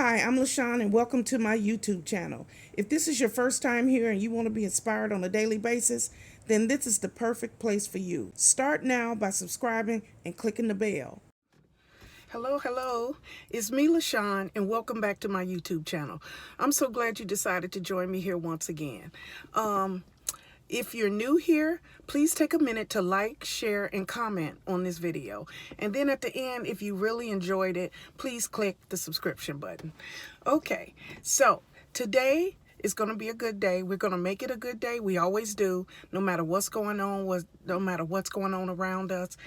Hi, I'm LaShawn and welcome to my YouTube channel. If this is your first time here and you want to be inspired on a daily basis, then this is the perfect place for you. Start now by subscribing and clicking the bell. Hello. It's me, LaShawn, and welcome back to my YouTube channel. I'm so glad you decided to join me here once again. If you're new here, please take a minute to like, share, and comment on this video. And then at the end, if you really enjoyed it, please click the subscription button. Okay, so today is going to be a good day. We're going to make it a good day. We always do, no matter what's going on, no matter what's going on around us.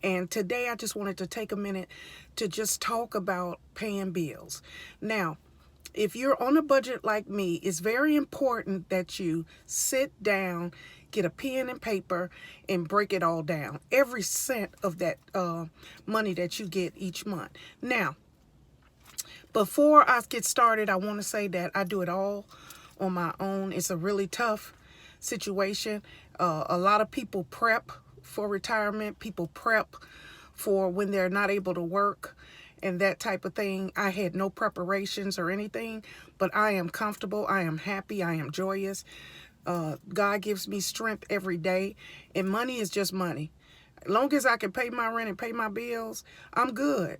And today I just wanted to take a minute to just talk about paying bills. Now, if you're on a budget like me, it's very important that you sit down, get a pen and paper, and break it all down. Every cent of that money that you get each month. Now, before I get started, I want to say that I do it all on my own. It's a really tough situation. A lot of people prep for retirement. People prep for when they're not able to work and that type of thing. I had no preparations or anything, but I am comfortable. I am happy. I am joyous. God gives me strength every day, and money is just money. As long as I can pay my rent and pay my bills, I'm good.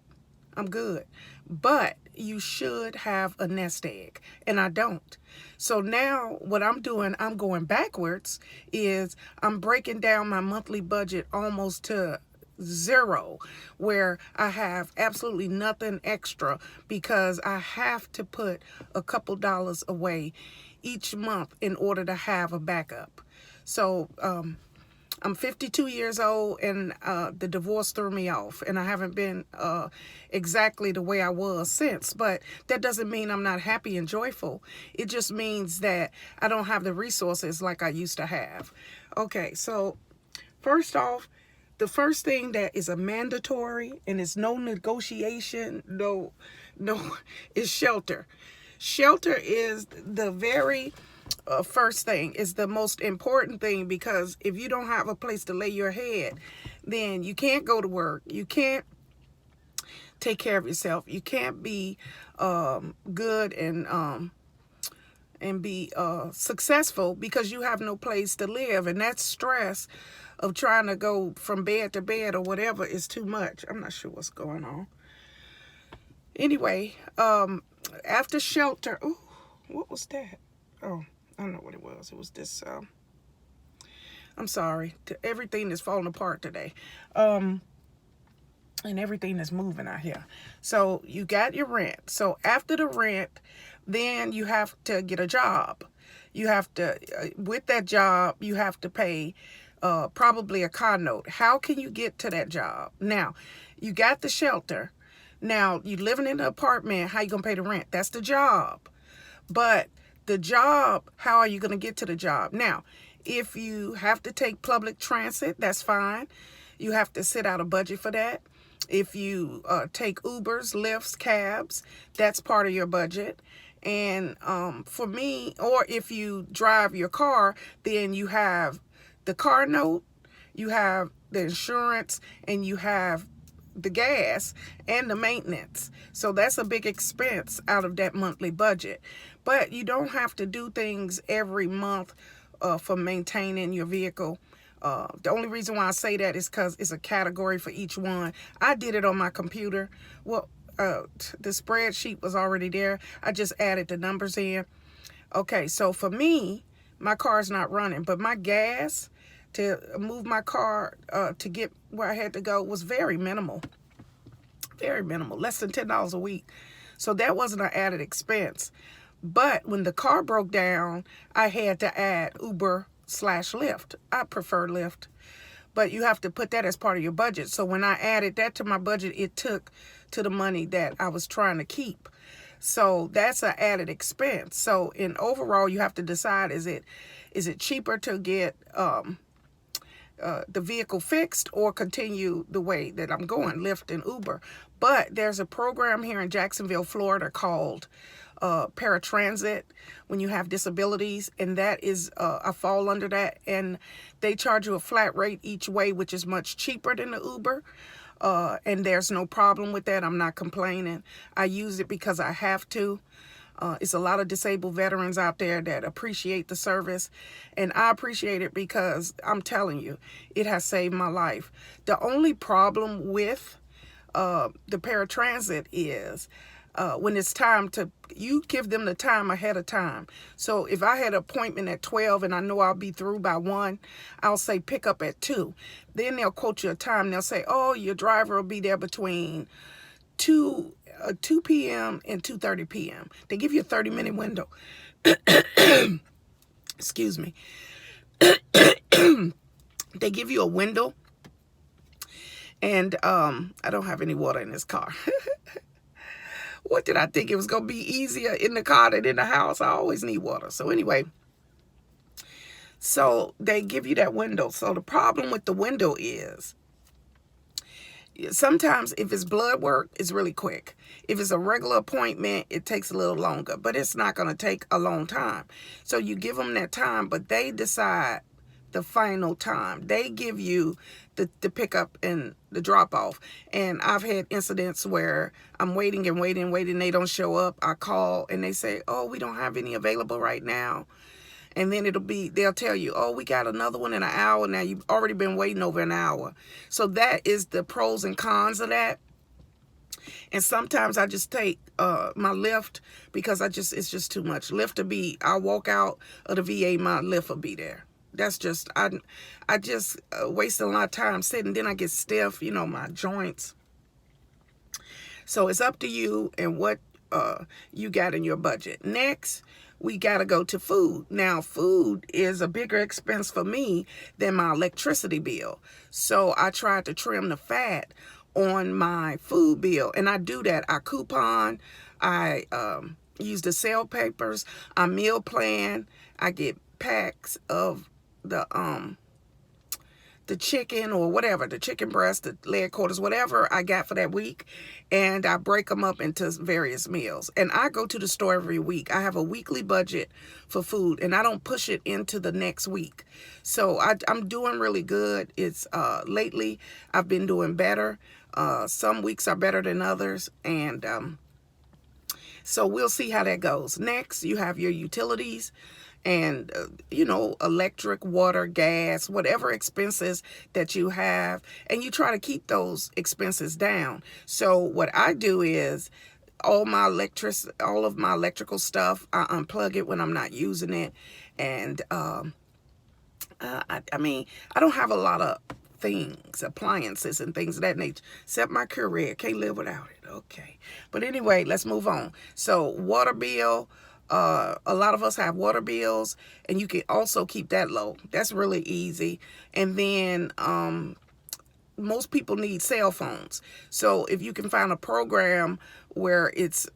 I'm good. But you should have a nest egg, and I don't. So now what I'm doing, I'm going backwards, is I'm breaking down my monthly budget almost to zero, where I have absolutely nothing extra because I have to put a couple dollars away each month in order to have a backup. So I'm 52 years old, and the divorce threw me off, and I haven't been exactly the way I was since. But that doesn't mean I'm not happy and joyful. It just means that I don't have the resources like I used to have. Okay, so first off, the first thing that is a mandatory and is no negotiation, is shelter. Shelter is the very first thing, is the most important thing, because if you don't have a place to lay your head, then you can't go to work. You can't take care of yourself. You can't be good and be successful because you have no place to live. And that stress of trying to go from bed to bed or whatever is too much. I'm not sure what's going on. Anyway, after shelter, oh, what was that? Oh, I don't know what it was. It was this, I'm sorry. Everything is falling apart today. And everything is moving out here. So you got your rent. So after the rent, then you have to get a job. You have to, with that job, you have to pay probably a car note. How can you get to that job? Now, you got the shelter. Now, you living in an apartment. How you going to pay the rent? That's the job. But the job, how are you going to get to the job? Now, if you have to take public transit, that's fine. You have to set out a budget for that. If you take Ubers, Lyfts, cabs, that's part of your budget. And for me, or if you drive your car, then you have the car note, you have the insurance, and you have the gas and the maintenance. So that's a big expense out of that monthly budget. But you don't have to do things every month for maintaining your vehicle. The only reason why I say that is because it's a category for each one. I did it on my computer. Well, the spreadsheet was already there. I just added the numbers in. Okay, so for me, my car's not running, but my gas to move my car to get where I had to go was very minimal. Very minimal, less than $10 a week. So that wasn't an added expense. But when the car broke down, I had to add Uber/Lyft. I prefer Lyft, but you have to put that as part of your budget. So when I added that to my budget, it took to the money that I was trying to keep. So that's an added expense. So in overall, you have to decide, is it cheaper to get the vehicle fixed or continue the way that I'm going, Lyft and Uber. But there's a program here in Jacksonville, Florida called paratransit when you have disabilities, and that is I fall under that, and they charge you a flat rate each way, which is much cheaper than the Uber. and there's no problem with that. I'm not complaining. I use it because I have to. It's a lot of disabled veterans out there that appreciate the service, and I appreciate it because I'm telling you, it has saved my life. The only problem with the paratransit is when it's time to, you give them the time ahead of time. So if I had an appointment at 12 and I know I'll be through by 1, I'll say pick up at 2. Then they'll quote you a time. They'll say, oh, your driver will be there between 2 p.m. and 2:30 p.m. They give you a 30-minute window. Excuse me. They give you a window. And I don't have any water in this car. What did I think? It was going to be easier in the car than in the house? I always need water. So anyway, so they give you that window. So the problem with the window is sometimes if it's blood work, it's really quick. If it's a regular appointment, it takes a little longer, but it's not going to take a long time. So you give them that time, but they decide the final time. They give you the pickup and the drop off. And I've had incidents where I'm waiting and waiting and waiting. They don't show up. I call and they say, oh, we don't have any available right now. And then they'll tell you, oh, we got another one in an hour. Now you've already been waiting over an hour. So that is the pros and cons of that. And sometimes I just take my Lyft because it's just too much. I'll walk out of the VA, my Lyft will be there. That's just, I just waste a lot of time sitting. Then I get stiff, my joints. So it's up to you and what you got in your budget. Next, we got to go to food. Now, food is a bigger expense for me than my electricity bill. So I try to trim the fat on my food bill. And I do that. I coupon. I use the sale papers. I meal plan. I get packs of the chicken or whatever, the chicken breast, the leg quarters, whatever I got for that week, and I break them up into various meals. And I go to the store every week. I have a weekly budget for food, and I don't push it into the next week. So I'm doing really good. It's lately I've been doing better. Some weeks are better than others, and so we'll see how that goes. Next, you have your utilities. And, electric, water, gas, whatever expenses that you have. And you try to keep those expenses down. So what I do is all of my electrical stuff, I unplug it when I'm not using it. And I don't have a lot of appliances and things of that nature, except my Keurig. Can't live without it. Okay. But anyway, let's move on. So water bill. A lot of us have water bills, and you can also keep that low. That's really easy. And then most people need cell phones. So if you can find a program where it's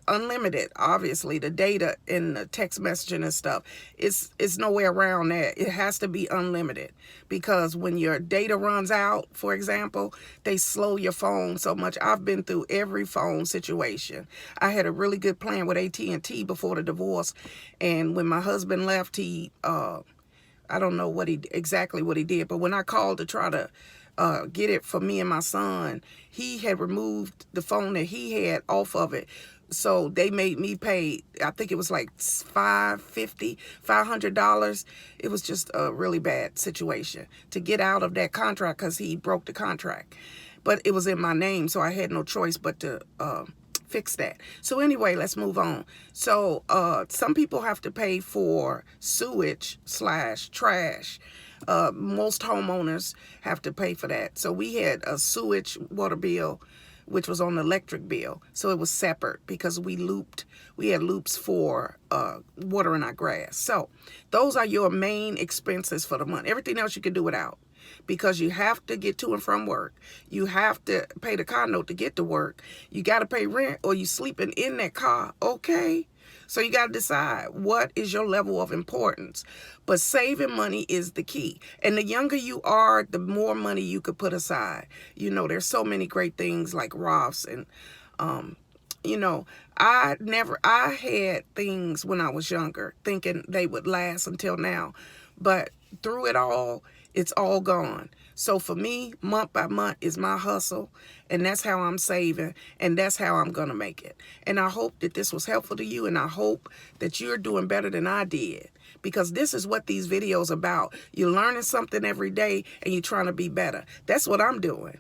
unlimited, obviously the data and the text messaging and stuff, it's no way around that. It has to be unlimited, because when your data runs out, for example, they slow your phone so much. I've been through every phone situation. I had a really good plan with AT&T before the divorce, and when my husband left, he I don't know exactly what he did, but when I called to try to get it for me and my son, he had removed the phone that he had off of it. So they made me pay, I think it was like $500. It was just a really bad situation to get out of that contract because he broke the contract. But it was in my name, so I had no choice but to fix that. So anyway, let's move on. So some people have to pay for sewage/trash. Most homeowners have to pay for that. So we had a sewage water bill, which was on the electric bill. So it was separate because we had loops for watering our grass. So those are your main expenses for the month. Everything else you can do without, because you have to get to and from work. You have to pay the car note to get to work. You got to pay rent, or you sleeping in that car. Okay. So you got to decide what is your level of importance. But saving money is the key. And the younger you are, the more money you could put aside. There's so many great things like Roths and, I had things when I was younger thinking they would last until now. But through it all, It's all gone. So for me, month by month is my hustle, and that's how I'm saving, and that's how I'm going to make it. And I hope that this was helpful to you, and I hope that you're doing better than I did, because this is what these videos about. You're learning something every day, and you're trying to be better. That's what I'm doing.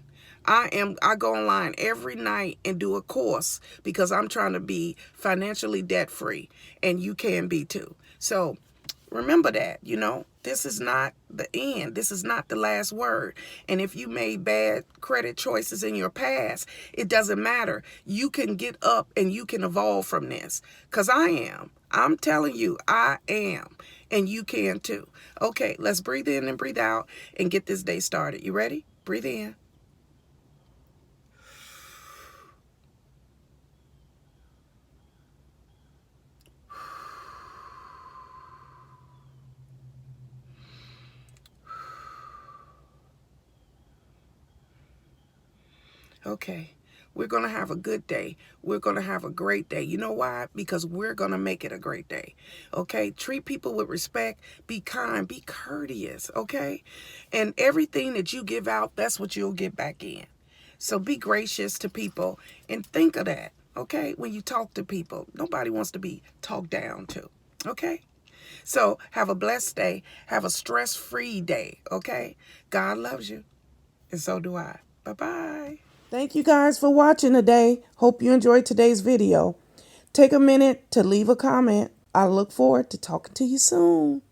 I go online every night and do a course because I'm trying to be financially debt free, and you can be too. So remember that, this is not the end. This is not the last word. And if you made bad credit choices in your past, it doesn't matter. You can get up and you can evolve from this, because I am. I'm telling you, I am. And you can too. Okay, let's breathe in and breathe out and get this day started. You ready? Breathe in. Okay, we're going to have a good day. We're going to have a great day. You know why? Because we're going to make it a great day. Okay, treat people with respect. Be kind. Be courteous. Okay, and everything that you give out, that's what you'll get back in. So be gracious to people and think of that. Okay, when you talk to people, nobody wants to be talked down to. Okay, so have a blessed day. Have a stress-free day. Okay, God loves you, and so do I. Bye-bye. Thank you guys for watching today. Hope you enjoyed today's video. Take a minute to leave a comment. I look forward to talking to you soon.